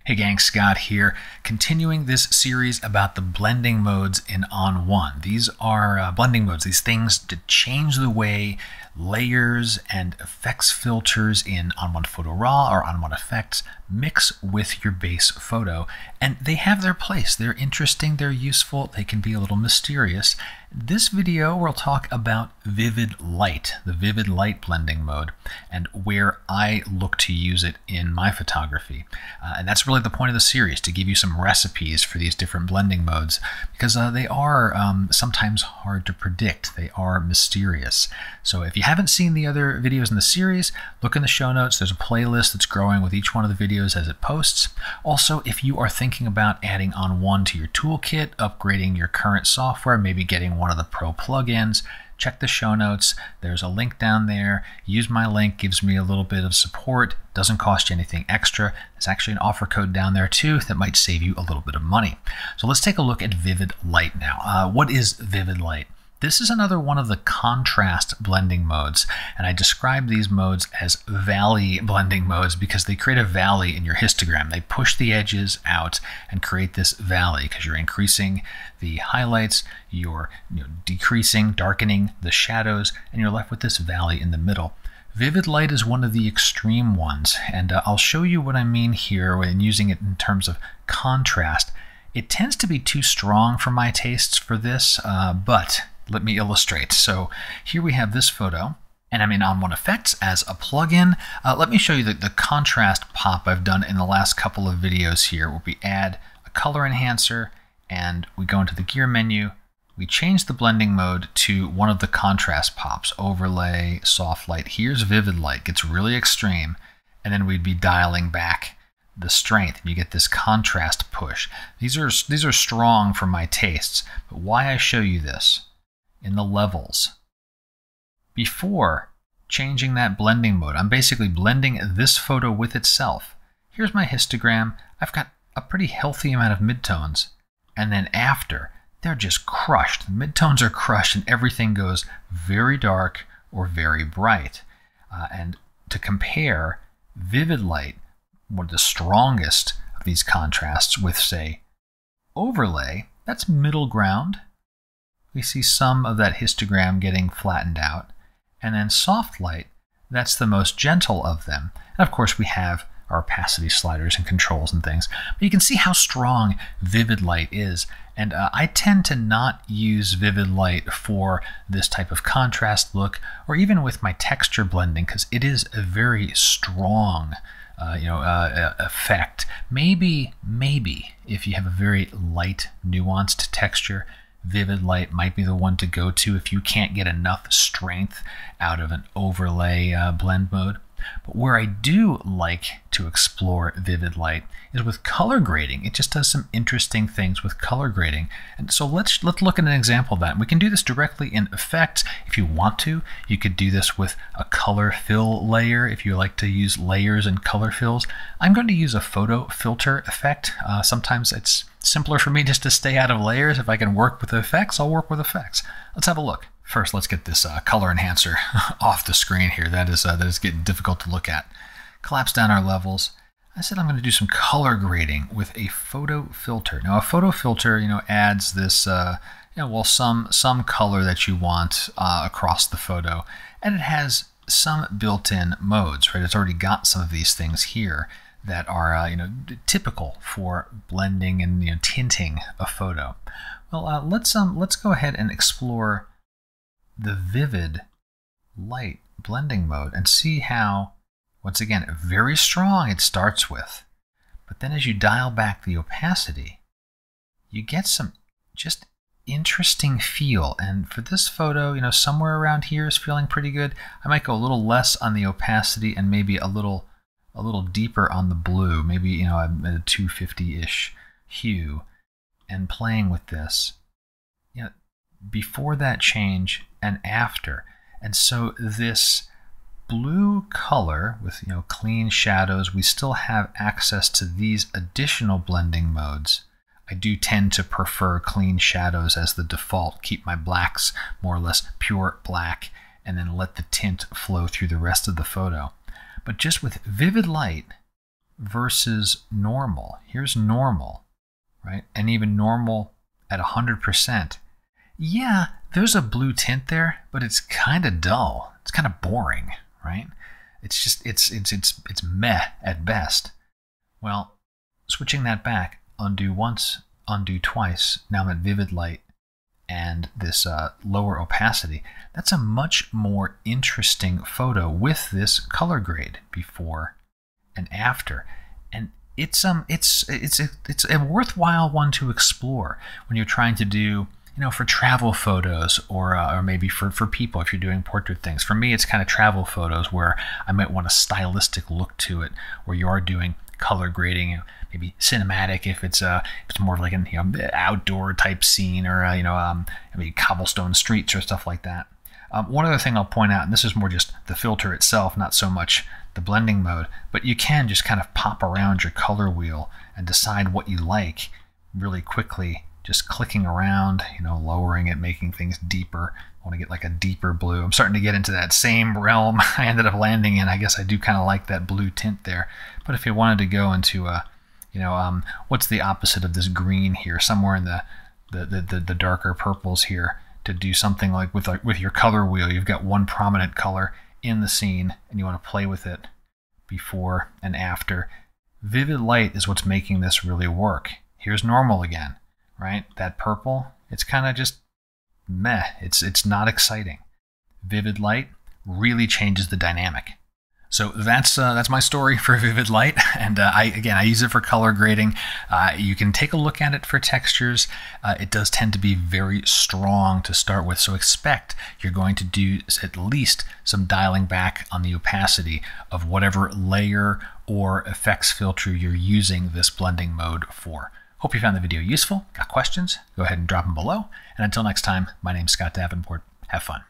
Hey gang, Scott here, continuing this series about the blending modes in ON1. These are blending modes, these things to change the way layers and effects filters in ON1 Photo Raw or ON1 Effects mix with your base photo. And they have their place. They're interesting, they're useful, they can be a little mysterious. This video we'll talk about vivid light, the vivid light blending mode, and where I look to use it in my photography. And that's really the point of the series, to give you some recipes for these different blending modes, because they are sometimes hard to predict. They are mysterious. So if you haven't seen the other videos in the series, look in the show notes. There's a playlist that's growing with each one of the videos as it posts. Also, if you are thinking about adding ON1 to your toolkit, upgrading your current software, maybe getting one of the pro plugins, check the show notes. There's a link down there. Use my link, gives me a little bit of support, doesn't cost you anything extra. There's actually an offer code down there too that might save you a little bit of money. So let's take a look at vivid light now. What is vivid light? This is another one of the contrast blending modes, and I describe these modes as valley blending modes because they create a valley in your histogram. They push the edges out and create this valley because you're increasing the highlights, you're decreasing, darkening the shadows, and you're left with this valley in the middle. Vivid light is one of the extreme ones, and I'll show you what I mean here when using it in terms of contrast. It tends to be too strong for my tastes for this, but let me illustrate. So here we have this photo, and I'm in ON1 Effects as a plugin. Let me show you the contrast pop I've done in the last couple of videos here, where we add a color enhancer, and we go into the gear menu. We change the blending mode to one of the contrast pops, overlay, soft light. Here's vivid light, gets really extreme, and then we'd be dialing back the strength, and you get this contrast push. These are strong for my tastes, but why I show you this in the levels. Before changing that blending mode, I'm basically blending this photo with itself. Here's my histogram. I've got a pretty healthy amount of midtones, and then after, they're just crushed. The midtones are crushed and everything goes very dark or very bright. And to compare vivid light, one of the strongest of these contrasts, with, say, overlay, that's middle ground. We see some of that histogram getting flattened out. And then soft light, that's the most gentle of them. And of course we have our opacity sliders and controls and things. But you can see how strong vivid light is. And I tend to not use vivid light for this type of contrast look, or even with my texture blending, because it is a very strong effect. Maybe if you have a very light, nuanced texture, vivid light might be the one to go to if you can't get enough strength out of an overlay blend mode. But where I do like to explore vivid light is with color grading. It just does some interesting things with color grading. And so let's look at an example of that. We can do this directly in Effects. If you want to, you could do this with a color fill layer if you like to use layers and color fills. I'm going to use a photo filter effect. Sometimes it's simpler for me just to stay out of layers. If I can work with effects, I'll work with effects. Let's have a look. First, let's get this color enhancer off the screen here. That is getting difficult to look at. Collapse down our levels. I said I'm going to do some color grading with a photo filter. Now, a photo filter, adds this, some color that you want across the photo, and it has some built-in modes, right? It's already got some of these things here that are, typical for blending and tinting a photo. Well, let's go ahead and explore the vivid light blending mode and see how, once again, very strong it starts with, but then as you dial back the opacity, you get some just interesting feel. And for this photo, somewhere around here is feeling pretty good. I might go a little less on the opacity and maybe a little deeper on the blue, maybe at a 250-ish hue, and playing with this before that change and after. And so this blue color with clean shadows, we still have access to these additional blending modes. I do tend to prefer clean shadows as the default, keep my blacks more or less pure black, and then let the tint flow through the rest of the photo. But just with vivid light, versus normal. Here's normal, right? And even normal at 100%. Yeah, there's a blue tint there, but it's kind of dull. It's kind of boring, right? It's just, it's meh at best. Well, switching that back, undo once, undo twice. Now I'm at vivid light and this lower opacity. That's a much more interesting photo with this color grade before and after. And it's a worthwhile one to explore when you're trying to do, for travel photos or maybe for people if you're doing portrait things. For me, it's kind of travel photos where I might want a stylistic look to it, where you are doing color grading, maybe cinematic if it's more like an outdoor type scene, or maybe cobblestone streets or stuff like that. One other thing I'll point out, and this is more just the filter itself, not so much the blending mode, but you can just kind of pop around your color wheel and decide what you like really quickly, just clicking around, lowering it, making things deeper. I want to get like a deeper blue. I'm starting to get into that same realm I ended up landing in. I guess I do kind of like that blue tint there. But if you wanted to go into what's the opposite of this green here, somewhere in the darker purples here, to do something like with your color wheel, you've got one prominent color in the scene and you want to play with it before and after. Vivid light is what's making this really work. Here's normal again, right? That purple, it's kind of just meh. It's not exciting. Vivid light really changes the dynamic. So that's my story for vivid light, and I use it for color grading. You can take a look at it for textures. It does tend to be very strong to start with, so expect you're going to do at least some dialing back on the opacity of whatever layer or effects filter you're using this blending mode for. Hope you found the video useful. Got questions? Go ahead and drop them below. And until next time, my name's Scott Davenport. Have fun.